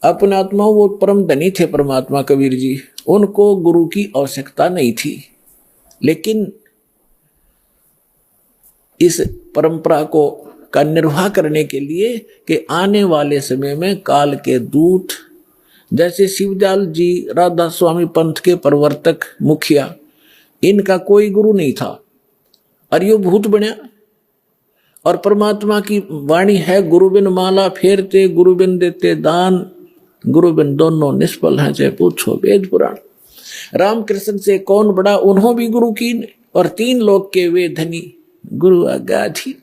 अपने आत्मा वो परम धनी थे परमात्मा कबीर जी, उनको गुरु की आवश्यकता नहीं थी, लेकिन इस परंपरा को का निर्वाह करने के लिए कि आने वाले समय में काल के दूत जैसे शिवदयाल जी, राधा स्वामी पंथ के प्रवर्तक मुखिया, इनका कोई गुरु नहीं था और यो भूत बना। और परमात्मा की वाणी है, गुरु बिन माला फेरते, गुरु बिन देते दान, गुरु बिन दोनों निष्फल हैं, चाहे पूछो वेद पुराण। रामकृष्ण से कौन बड़ा, उन्हों भी गुरु की, और 3 लोक के वे धनी, गुरु आज्ञाधीन।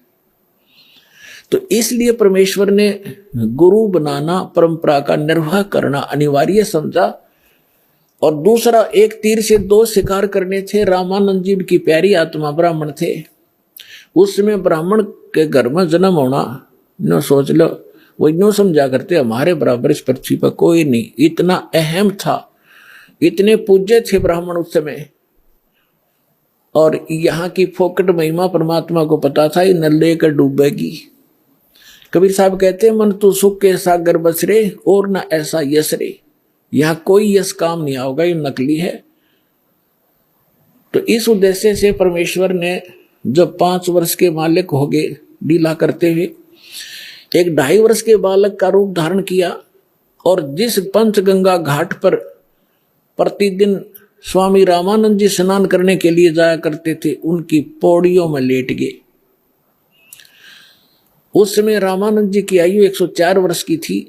तो इसलिए परमेश्वर ने गुरु बनाना, परंपरा का निर्वाह करना अनिवार्य समझा। और दूसरा, एक तीर से 2 शिकार करने थे। रामानंद जी की प्यारी आत्मा ब्राह्मण थे, उस समय ब्राह्मण के घर में जन्म होना, न सोच लो, वो यूं समझा करते हमारे बराबर इस पृथ्वी पर कोई नहीं, इतना अहम था, इतने पूज्य थे ब्राह्मण उस समय। और यहाँ की फोकट महिमा परमात्मा को पता था, ये न लेकर डूबेगी। कबीर साहब कहते हैं, मन तू सुख के सागर बस रे, और न ऐसा यश रे। यहाँ कोई यश काम नहीं आओगा, ये नकली है। तो इस उद्देश्य से परमेश्वर ने जब 5 वर्ष के मालिक हो गए लीला करते हुए, एक 2.5 वर्ष के बालक का रूप धारण किया, और जिस पंचगंगा घाट पर प्रतिदिन स्वामी रामानंद जी स्नान करने के लिए जाया करते थे, उनकी पौड़ियों में लेट गए। उस समय रामानंद जी की आयु 104 वर्ष की थी,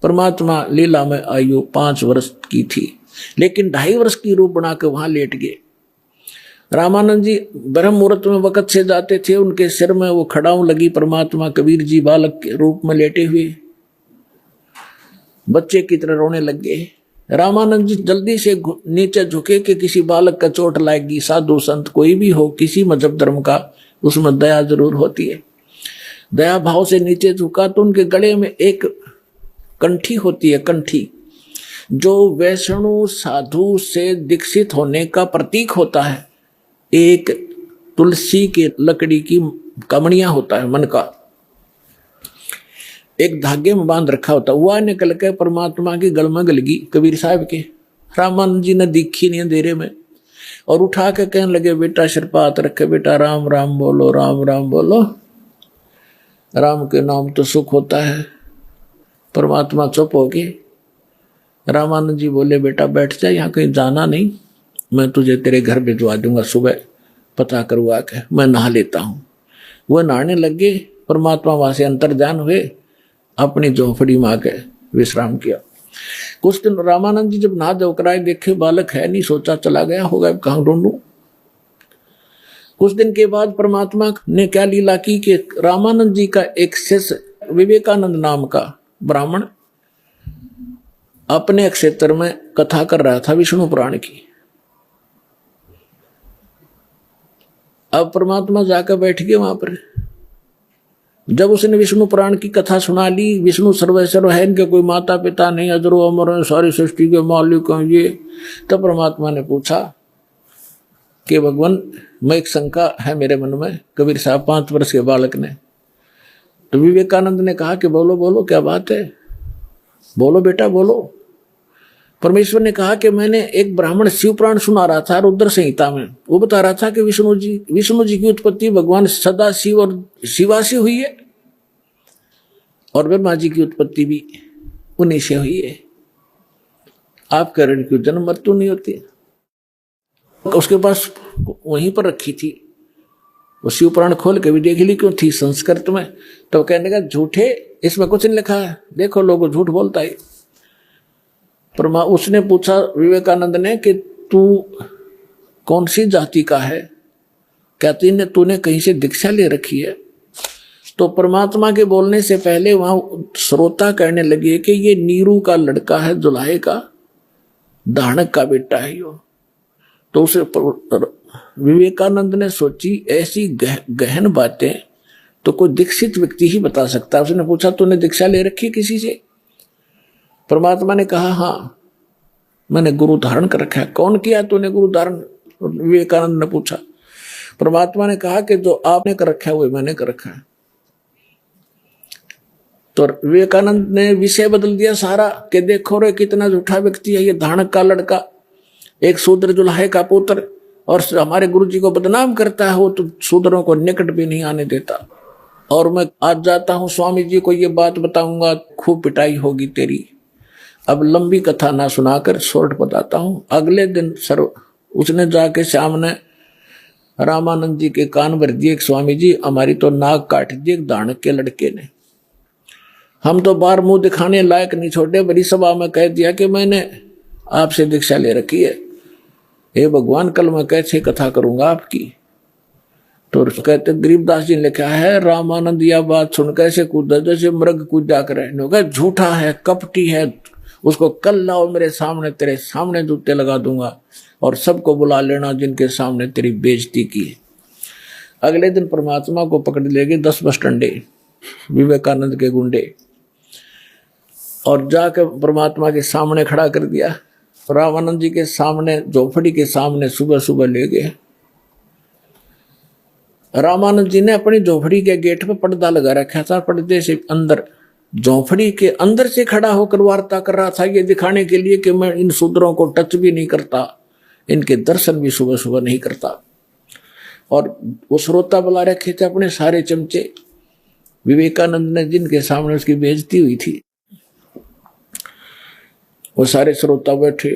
परमात्मा लीला में आयु 5 वर्ष की थी, लेकिन 2.5 वर्ष की रूप बनाकर वहां लेट गए। रामानंद जी ब्रह्म मुहूर्त में वक़्त से जाते थे, उनके सिर में वो खड़ाऊ लगी, परमात्मा कबीर जी बालक के रूप में लेटे हुए बच्चे की तरह रोने लग गए। रामानंद जी जल्दी से नीचे झुके कि किसी बालक का चोट लाएगी। साधु संत कोई भी हो, किसी मजहब धर्म का, उसमें दया जरूर होती है। दया भाव से नीचे झुका तो उनके गले में एक कंठी होती है, कंठी, जो वैष्णु साधु से दीक्षित होने का प्रतीक होता है। एक तुलसी के लकड़ी की कमड़ियां होता है, मन का एक धागे में बांध रखा होता, वह निकल के परमात्मा की गल में गल गई कबीर साहब के। रामानंद जी ने दीखी नहीं अंधेरे में, और उठा के कहने लगे, बेटा सिर पर हाथ रखे, बेटा राम राम बोलो, राम राम बोलो, राम के नाम तो सुख होता है। परमात्मा चुप हो गए। रामानंद जी बोले, बेटा बैठ जा, यहाँ कहीं जाना नहीं, मैं तुझे तेरे घर भिजवा दूंगा, सुबह पता करवा के मैं नहा लेता हूँ। वह नहाने लगे, परमात्मा वहां से अंतर्ध्यान हुए, अपनी झोंपड़ी में आके विश्राम किया। कुछ दिन रामानंद जी जब नहा धोकर आए, देखे बालक है नहीं, सोचा चला गया होगा, कहाँ ढूंढूं। कुछ दिन के बाद परमात्मा ने क्या लीला की कि रामानंद जी का एक शिष्य विवेकानंद नाम का ब्राह्मण अपने क्षेत्र में कथा कर रहा था विष्णु पुराण की। अब परमात्मा जाकर बैठ गए वहां पर। जब उसने विष्णु पुराण की कथा सुना ली, विष्णु सर्वेश्वर है, इनके कोई माता पिता नहीं, अजरो अमर है, सारी सृष्टि के मालिक हैं ये। तब परमात्मा ने पूछा कि भगवान, मैं एक शंका है मेरे मन में। कबीर साहब 5 वर्ष के बालक ने, तो विवेकानंद ने कहा कि बोलो बोलो, क्या बात है, बोलो बेटा बोलो। परमेश्वर ने कहा कि मैंने एक ब्राह्मण शिव पुराण सुना रहा था रुद्र संहिता में, वो बता रहा था कि विष्णु जी की उत्पत्ति भगवान सदा शिव और शिवा से हुई है, और ब्रह्मा जी की उत्पत्ति भी उन्हीं से हुई है। आप कह रहे क्यों जन्म मृत्यु नहीं होती? उसके पास वहीं पर रखी थी, वो शिव पुराण खोल के भी देख ली, क्यों थी संस्कृत में। तो कहने का झूठे, इसमें कुछ नहीं लिखा है, देखो लोग झूठ बोलता है। उसने पूछा विवेकानंद ने कि तू कौन सी जाति का है? कहती ने तूने कहीं से दीक्षा ले रखी है? तो परमात्मा के बोलने से पहले वहां श्रोता कहने लगे कि ये नीरू का लड़का है, जुलाहे का, दानक का बेटा है यो। तो उसे विवेकानंद ने सोची ऐसी गहन बातें तो कोई दीक्षित व्यक्ति ही बता सकता है। उसने पूछा तूने दीक्षा ले रखी किसी से? परमात्मा ने कहा हाँ, मैंने गुरु धारण कर रखा है। कौन किया तूने गुरु धारण? विवेकानंद ने पूछा। परमात्मा ने कहा कि जो आपने कर रखा है वो मैंने कर रखा है। तो विवेकानंद ने विषय बदल दिया सारा कि देखो रे कितना झूठा व्यक्ति है ये, धानक का लड़का, एक शूद्र जुलाहे का पुत्र, और हमारे गुरु जी को बदनाम करता है, वो तो शूद्रों को निकट भी नहीं आने देता। और मैं आज जाता हूँ स्वामी जी को ये बात बताऊंगा, खूब पिटाई होगी तेरी। अब लंबी कथा ना सुनाकर शॉर्ट बताता हूँ। अगले दिन उसने जाके सामने रामानंद जी के कान भर दिए, स्वामी जी हमारी तो नाक काट दी एक धानक के लड़के ने, हम तो बाहर मुंह दिखाने लायक नहीं छोटे, बड़ी सभा में कह दिया कि मैंने आपसे दीक्षा ले रखी है, हे भगवान कल मैं कैसे कथा करूंगा आपकी। तो कहते गरीबदास जी ने लिखा है, रामानंद यह बात सुन कैसे कूदा जैसे मृग कूदा करे, झूठा है, कपटी है, उसको कल लाओ मेरे सामने, तेरे सामने जूते लगा दूंगा और सबको बुला लेना जिनके सामने तेरी बेइज्जती की है। अगले दिन परमात्मा को पकड़ लेगे 10 बस डंडे विवेकानंद के गुंडे, और जाकर परमात्मा के सामने खड़ा कर दिया। रामानंद जी के सामने झोपड़ी के सामने सुबह सुबह ले गए। रामानंद जी ने अपनी झोपड़ी के गेट पे पर्दा लगा रखा था, पर्दे से अंदर झोपड़ी के अंदर से खड़ा होकर वार्ता कर रहा था, ये दिखाने के लिए कि मैं इन शूद्रों को टच भी नहीं करता, इनके दर्शन भी सुबह सुबह नहीं करता। और वो श्रोता बुला रखे थे अपने सारे चमचे, विवेकानंद ने जिनके सामने उसकी बेइज्जती हुई थी, वो सारे श्रोता बैठे।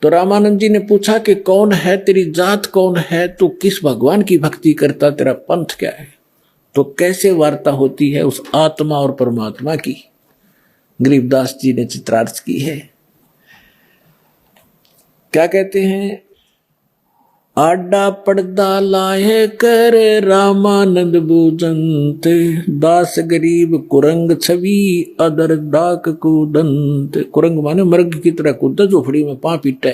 तो रामानंद जी ने पूछा कि कौन है, तेरी जात कौन है, तू किस भगवान की भक्ति करता, तेरा पंथ क्या है। तो कैसे वार्ता होती है उस आत्मा और परमात्मा की, गरीबदास जी ने चित्रार्थ की है। क्या कहते हैं, आडा पर्दा लाए कर रामानंद बूजंत, दास गरीब कुरंग छवि अदर डाक कूदंत। कुरंग माने मृग की तरह कूदा, झोपड़ी में पां पीटे।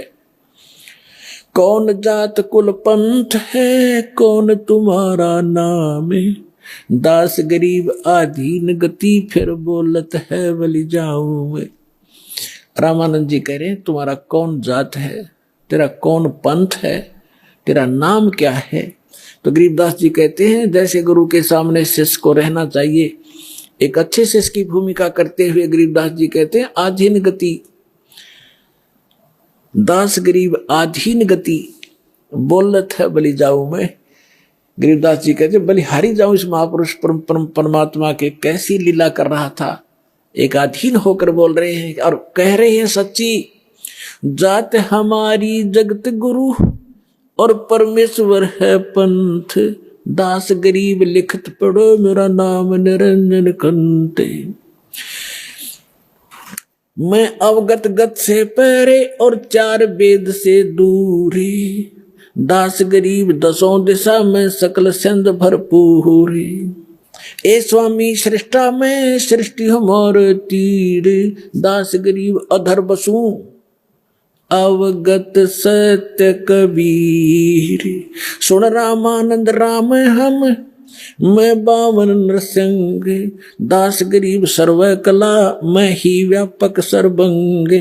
कौन जात कुल पंथ है, कौन तुम्हारा नाम, दास गरीब आधीन गति फिर बोलत है बलि जाऊं मैं। रामानंद जी कह रहे हैं तुम्हारा कौन जात है, तेरा कौन पंथ है, तेरा नाम क्या है। तो गरीबदास जी कहते हैं जैसे गुरु के सामने शिष्य को रहना चाहिए, एक अच्छे शिष्य की भूमिका करते हुए गरीबदास जी कहते हैं आधीन गति, दास गरीब आधीन गति बोलत है बलि जाऊं मैं। गरीबदास जी कहते बलिहारी जाऊं इस महापुरुष परमात्मा के, कैसी लीला कर रहा था, एक अधीन होकर बोल रहे हैं और कह रहे हैं सच्ची जात हमारी जगत गुरु और परमेश्वर है पंथ, दास गरीब लिखत पढ़ो मेरा नाम निरंजन कंते। मैं अवगत गत से पहरे और 4 वेद से दूरी, दास गरीब 10 दिशा में सकल सिंध भरपूरी। ए स्वामी सृष्टा में सृष्टि हमारे तीर, दास गरीब अधर बसू अवगत सत्य कबीर। सुन रामानंद राम हम मैं 52 नृसिंह, दास गरीब सर्व कला मैं ही व्यापक सर्वंग।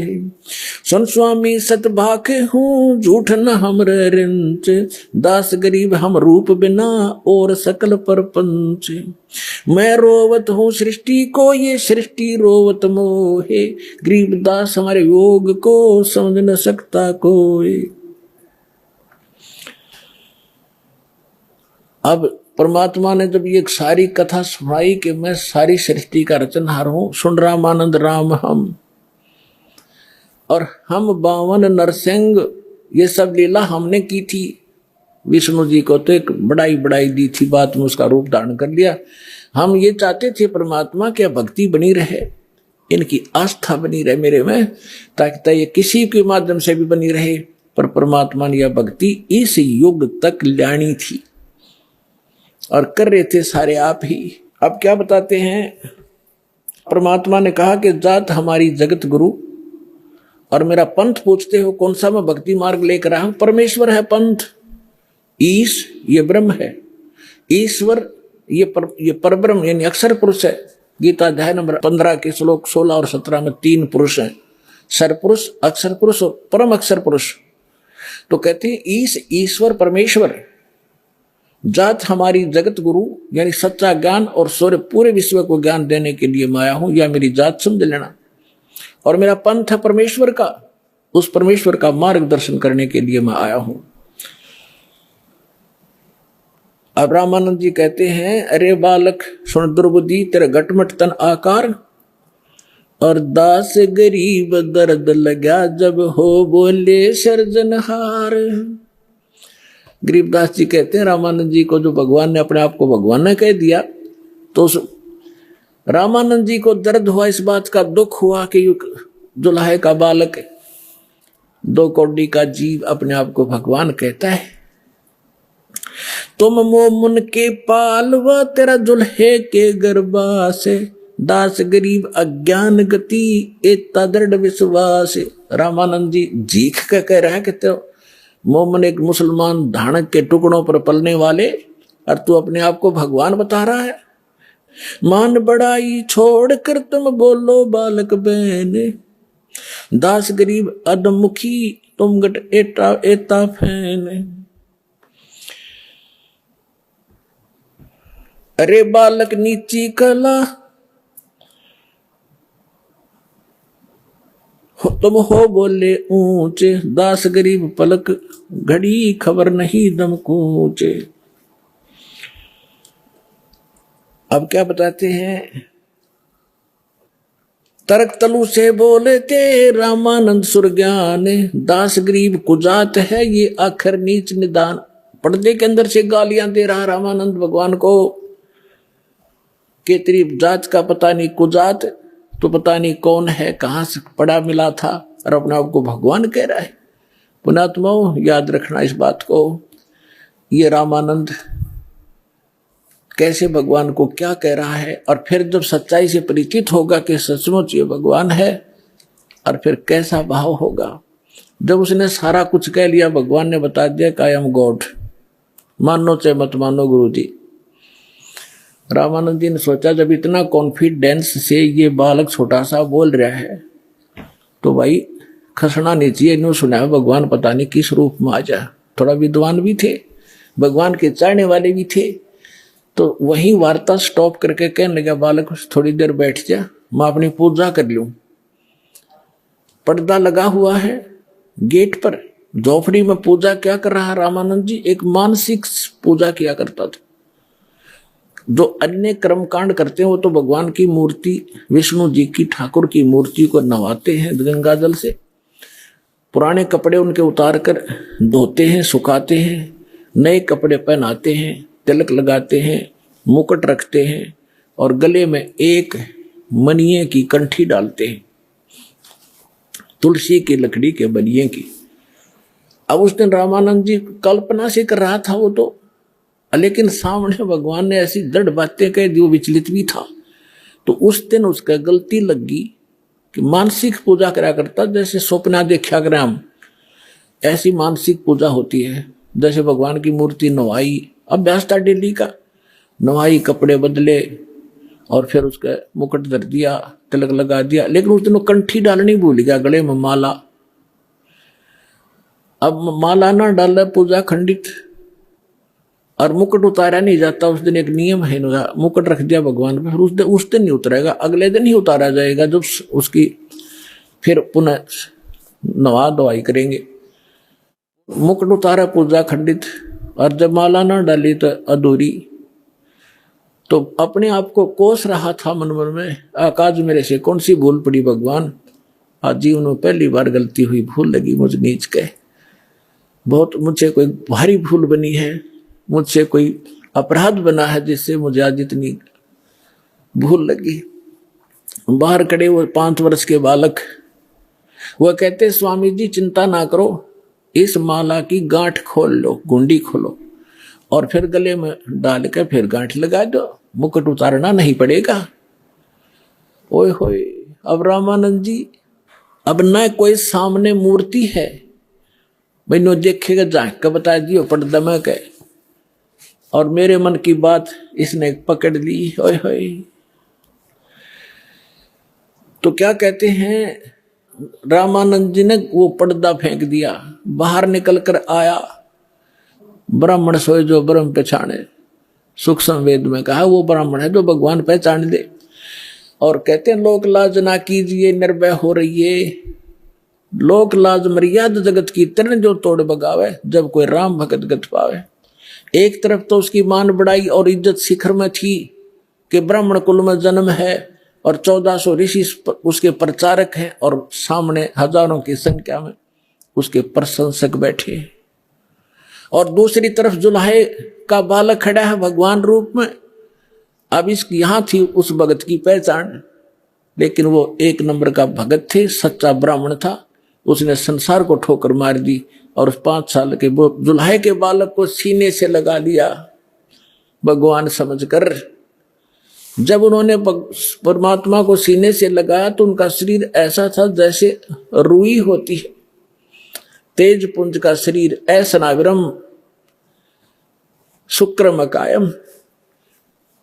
सुन स्वामी सतभाख हूँ झूठ न हमरे रिंच, दास गरीब हम रूप बिना और सकल परपंच। मैं रोवत हूँ सृष्टि को ये सृष्टि रोवत मोहे, गरीब दास हमारे योग को समझ न सकता कोई। अब परमात्मा ने जब ये सारी कथा सुनाई कि मैं सारी सृष्टि का रचनहार हूं, सुन रामानंद राम हम और हम 52 नरसिंह, ये सब लीला हमने की थी। विष्णु जी को तो एक बढ़ाई दी थी, बात में उसका रूप धारण कर लिया। हम ये चाहते थे परमात्मा की भक्ति बनी रहे, इनकी आस्था बनी रहे मेरे में, ताकि ये किसी के माध्यम से भी बनी रहे। पर परमात्मा ने यह भक्ति इस युग तक लानी थी और कर रहे थे सारे आप ही। अब क्या बताते हैं, परमात्मा ने कहा कि जात हमारी जगत गुरु और मेरा पंथ पूछते हो कौन सा मैं भक्ति मार्ग लेकर आया हूं। परमेश्वर है पंथ, ईश ये ब्रह्म है, ईश्वर ये परब्रह्म यानी अक्षर पुरुष है। गीता अध्याय नंबर 15 के श्लोक 16 और 17 में 3 पुरुष हैं, सरपुरुष, अक्षर पुरुष और परम अक्षर पुरुष। तो कहते हैं ईश ईश्वर परमेश्वर जात हमारी जगत गुरु यानी सच्चा ज्ञान और सूर्य पूरे विश्व को ज्ञान देने के लिए मैं आया हूं, या मेरी जात समझ लेना। और मेरा पंथ है परमेश्वर का, उस परमेश्वर का मार्गदर्शन करने के लिए मैं आया हूं। अब रामानंद जी कहते हैं, अरे बालक सुन दुर्बुद्धि तेरा घटमट तन आकार, और दास गरीब दर्द लगा जब हो बोले सर्जनहार। गरीबदास जी कहते हैं रामानंद जी को जो भगवान ने अपने आप को भगवान ने कह दिया, तो रामानंद जी को दर्द हुआ, इस बात का दुख हुआ कि जुलाहे का बालक 2 कौड़ी का जीव अपने आप को भगवान कहता है। तुम मोमुन के पालवा तेरा जुल्हे के गर्भा से, दास गरीब अज्ञान गति एता दृढ़ विश्वास। रामानंद जी जीख का कह रहा है कि तो मोमन एक मुसलमान धानक के टुकड़ों पर पलने वाले, और तू अपने आप को भगवान बता रहा है। मान बड़ाई छोड़ कर तुम बोलो बालक बहन, दास गरीब अधमुखी तुम गट एता फैन। अरे बालक नीची कला तुम हो बोले ऊंचे, दास गरीब पलक घड़ी खबर नहीं दम कूचे। अब क्या बताते हैं, तर्क तलु से बोले थे रामानंद सुर ज्ञान, दास गरीब कुजात है ये आखिर नीच निदान। पर्दे के अंदर से गालियां दे रहा रामानंद भगवान को कि तेरी जात का पता नहीं, कुजात तो पता नहीं कौन है, कहां से पड़ा मिला था, और अपने आप को भगवान कह रहा है। पुणात्माओं याद रखना इस बात को, ये रामानंद कैसे भगवान को क्या कह रहा है, और फिर जब सच्चाई से परिचित होगा कि सचमुच ये भगवान है, और फिर कैसा भाव होगा। जब उसने सारा कुछ कह लिया, भगवान ने बता दिया कि आई एम गॉड, मानो चाहे मत मानो गुरु जी। रामानंद जी ने सोचा जब इतना कॉन्फिडेंस से ये बालक छोटा सा बोल रहा है, तो भाई खसना नहीं चाहिए। इन्हों सुना है भगवान पता नहीं किस रूप में आ जाए। थोड़ा विद्वान भी थे, भगवान के चाहने वाले भी थे, तो वही वार्ता स्टॉप करके कहने लगा, बालक थोड़ी देर बैठ जा, मैं अपनी पूजा कर लूं। पर्दा लगा हुआ है गेट पर, झोपड़ी में पूजा क्या कर रहा रामानंद जी, एक मानसिक पूजा किया करता था। जो अन्य कर्म कांड करते हैं वो तो भगवान की मूर्ति, विष्णु जी की, ठाकुर की मूर्ति को नवाते हैं गंगा जल से, पुराने कपड़े उनके उतार कर धोते हैं, सुखाते हैं, नए कपड़े पहनाते हैं, तिलक लगाते हैं, मुकुट रखते हैं, और गले में एक मनिये की कंठी डालते हैं, तुलसी की लकड़ी के बनिये की। अब उस दिन रामानंद जी कल्पना से कर रहा था वो तो, लेकिन सामने भगवान ने ऐसी दृढ़ बातें कह दी, वो विचलित भी था। तो उस दिन उसका गलती लगी कि मानसिक पूजा करा करता, जैसे स्वप्ना देखा करें हम, ऐसी मानसिक पूजा होती है। जैसे भगवान की मूर्ति नवाई, अभ्यास था डेली का, नवाई, कपड़े बदले, और फिर उसका मुकुट धर दिया, तिलक लगा दिया। लेकिन उस दिन वो कंठी डालनी भूल गया, गले में माला। अब माला ना डाले पूजा खंडित, और मुकुट उतारा नहीं जाता। उस दिन एक नियम है, मुकुट रख दिया भगवान पे, फिर उस दिन नहीं उतरेगा, अगले दिन ही उतारा जाएगा, जब उसकी फिर पुनः नवा दवाई करेंगे। मुकुट उतारा पूजा खंडित, और जब माला ना डाली तो अधूरी। तो अपने आप को कोस रहा था मन मन में, आकाश मेरे से कौन सी भूल पड़ी भगवान, आज जीवन में पहली बार गलती हुई, भूल लगी मुझ नीच के, बहुत मुझसे कोई भारी भूल बनी है, मुझसे कोई अपराध बना है जिससे मुझे आज इतनी भूल लगी। बाहर खड़े वो 5 वर्ष के बालक, वह कहते स्वामी जी चिंता ना करो, इस माला की गांठ खोल लो, गुंडी खोलो, और फिर गले में डाल कर फिर गांठ लगा दो, मुकुट उतारना नहीं पड़ेगा। ओए होए, अब रामानंद जी, अब न कोई सामने मूर्ति है, मैंने देखेगा झांक का बता दियो पर्दा में के, और मेरे मन की बात इसने पकड़ ली। ओए होए, तो क्या कहते हैं रामानंद जी ने वो पर्दा फेंक दिया, बाहर निकल कर आया। ब्राह्मण सोए जो ब्रह्म पहचाने, सूक्ष्म वेद में कहा वो ब्राह्मण है जो भगवान पहचान दे। और कहते हैं लोक लाज ना कीजिए, निर्भय हो रहिए। लोक लाज मर्यादा जगत की तरण जो तोड़ बगावे, जब कोई राम भगत गत पावे। एक तरफ तो उसकी मान बढ़ाई और इज्जत शिखर में थी कि ब्राह्मण कुल में जन्म है और 1400 ऋषि उसके प्रचारक हैं और सामने हजारों की संख्या में उसके प्रशंसक बैठे। और दूसरी तरफ जुल्हे का बालक खड़ा है भगवान रूप में। अब इस यहां थी उस भगत की पहचान, लेकिन वो एक नंबर का भगत थे, सच्चा ब्राह्मण था। उसने संसार को ठोकर मार दी और उस 5 साल के जुल्हे के बालक को सीने से लगा लिया भगवान समझकर। जब उन्होंने परमात्मा को सीने से लगाया तो उनका शरीर ऐसा था जैसे रुई होती है, तेज पुंज का शरीर, ऐसनाविरम शुक्रम कायम।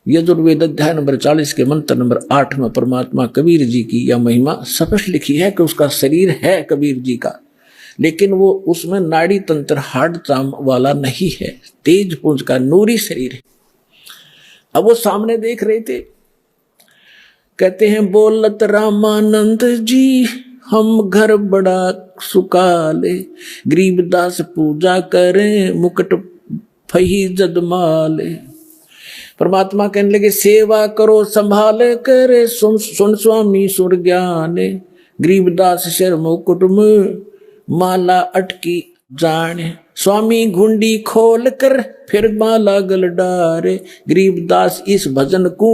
यजुर्वेद अध्याय नंबर 40 के मंत्र नंबर 8 में परमात्मा कबीर जी की यह महिमा स्पष्ट लिखी है कि उसका शरीर है कबीर जी का, लेकिन वो उसमें नाड़ी तंत्र हार्ड चाम वाला नहीं है, तेज पुंज का नूरी शरीर है। अब वो सामने देख रहे थे, कहते हैं बोलत रामानंद जी हम घर बड़ा सुकाले, गरीबदास पूजा करें मुकुट फही जदमाले। परमात्मा कहने लगे सेवा करो संभाल करे, सुन स्वामी सुर ज्ञाने, गरीबदास सिर मुकुट में माला अटकी जाने। स्वामी घुंडी खोल कर फिर माला गल डारे, गरीबदास इस भजन को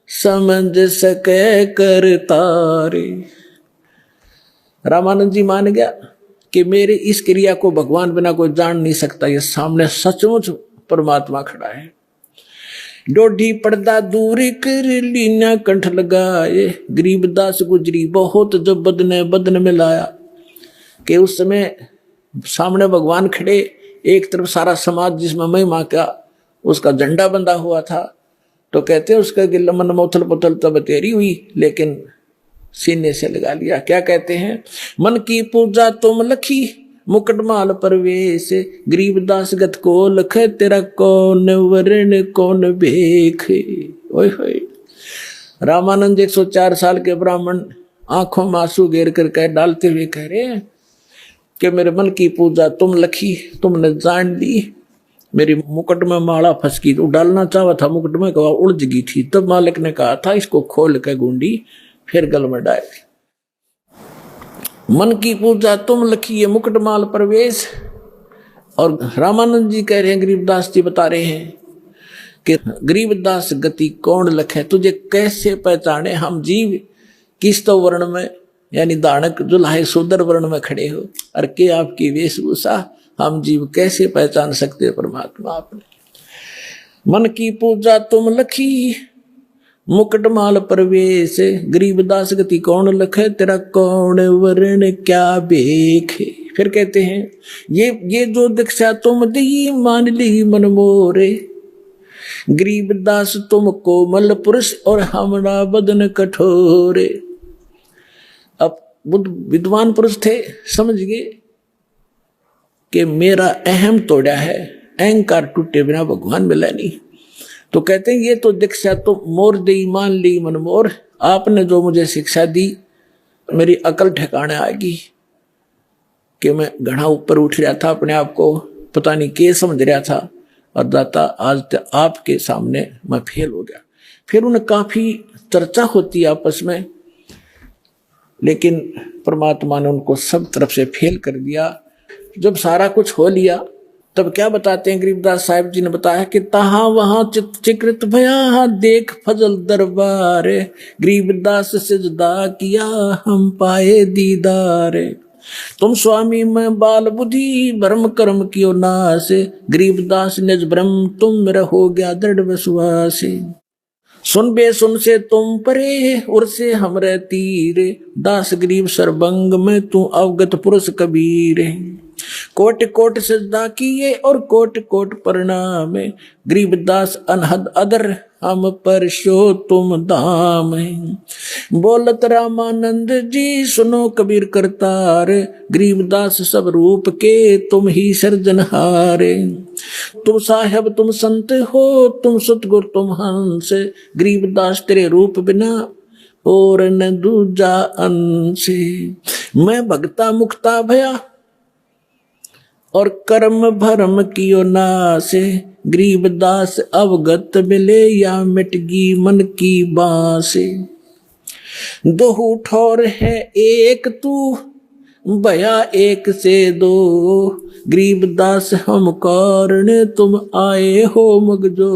समझ सके कर तारे। रामानंद जी मान गया कि मेरे इस क्रिया को भगवान बिना कोई जान नहीं सकता, ये सामने सचमुच परमात्मा खड़ा है। डोढ़ी पर्दा दूर कर लीना कंठ लगाए, गरीबदास गुजरी बहुत जब बदने बदन में लाया। कि उस समय सामने भगवान खड़े, एक तरफ सारा समाज जिसमें महिमा का उसका झंडा बंधा हुआ था, तो कहते हैं उसका गिल्ला मन मोथल पुथल तब तेरी हुई, लेकिन सीने से लगा लिया। क्या कहते हैं, मन की पूजा तुम लखी मुकटमाल परवेश, गरीबदास गत को लख तेरा कौन वर्ण कौन भेख। ओए होए, रामानंद 104 साल के ब्राह्मण आंखों में आंसू घेर कर कह डालते हुए कह रहे हैं कि मेरे मन की पूजा तुम लखी, तुमने जान ली। मेरी मुकुट में माला फंस गई, तो डालना चाहा था मुकुट में, कहा उलझ गई थी। तब मालिक ने कहा था इसको खोल के गुंडी फिर गल में डाल। मन की पूजा तुम लखी मुकुटमाल प्रवेश। और रामानंद जी कह रहे हैं, गरीबदास जी बता रहे हैं कि गरीबदास गति कौन लखे, तुझे कैसे पहचाने। हम जीव किस तो वर्ण में यानी दानक जुल्हे सुदर वर्ण में खड़े हो, और के आपकी वेशभूषा, हम जीव कैसे पहचान सकते परमात्मा आपने। मन की पूजा तुम लखी मुकुटमाल प्रवेश, गरीबदास गति कौन लखे तेरा कौन वर्ण क्या भेख। फिर कहते हैं ये जो दीक्षा तुम दी मान ली मन मोरे, गरीबदास तुम कोमल पुरुष और हमरा बदन कठोरे। अब बुद्ध विद्वान पुरुष थे, समझ गए कि मेरा अहम तोड़ा है, अहंकार टूटे बिना भगवान मिला नहीं। तो कहते हैं ये तो दीक्षा तो मोर दे मान ली मन मोर, आपने जो मुझे शिक्षा दी मेरी अकल ठिकाने आएगी कि मैं घना ऊपर उठ रहा था, अपने आप को पता नहीं क्या समझ रहा था, और दाता आज आपके सामने मैं फेल हो गया। फिर उन्हें काफी चर्चा होती आपस में, लेकिन परमात्मा ने उनको सब तरफ से फेल कर दिया। जब सारा कुछ हो लिया तब क्या बताते हैं गरीबदास साहिब जी ने बताया कि तहा वहां चिकृत भया देख फजल दरबार, गरीबदास सिजदा किया हम पाए दीदार। तुम स्वामी में बाल बुद्धि भ्रम कर्म कियो नाश, गरीबदास निज ब्रह्म तुम मेरा हो गया दृढ़ विश्वास। सुन बे सुन से तुम परे उर से हमरे तीर, दास गरीब सरबंग में तू अवगत पुरुष कबीर। कोट कोट सजदा किए और कोट कोट प्रणाम। गरीबदास अनहद अदर हम परशो तुम धाम। बोलत रामानंद जी सुनो कबीर करतार, गरीबदास सब रूप के तुम ही सर्जनहारे। तुम साहेब तुम संत हो, तुम सतगुर तुम हंस, गरीबदास तेरे रूप बिना और न दूजा अंश। मैं भगता मुक्ता भया और कर्म भरम कियो नासे, गरीबदास अवगत मिले या मिटगी मन की बासे। दो ठोर है एक तू भया एक से दो, गरीबदास हम कारण तुम आए हो मगजो।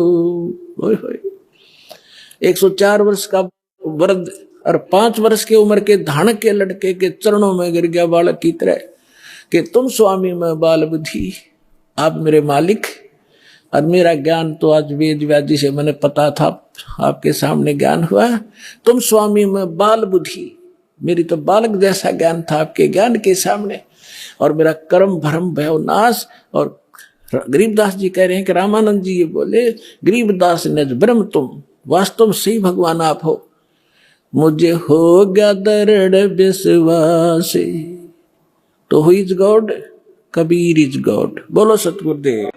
104 वर्ष का वृद्ध और 5 वर्ष की उम्र के धान के लड़के के चरणों में गिर गया बालक की तरह कि तुम स्वामी मैं बाल बुद्धि, आप मेरे मालिक। और मेरा ज्ञान तो आज वेद व्याधि से मैंने पता था, आपके सामने ज्ञान हुआ। तुम स्वामी मैं बाल बुद्धि, मेरी तो बालक जैसा ज्ञान था आपके ज्ञान के सामने। और मेरा कर्म भरम भयो नाश। और गरीबदास जी कह रहे हैं कि रामानंद जी ये बोले, गरीबदास निज ब्रह्म तुम, वास्तव में सही भगवान आप हो। मुझे हो गया दृढ़ विश्वास, तो who is God? Kabir is God. बोलो सतगुरुदेव।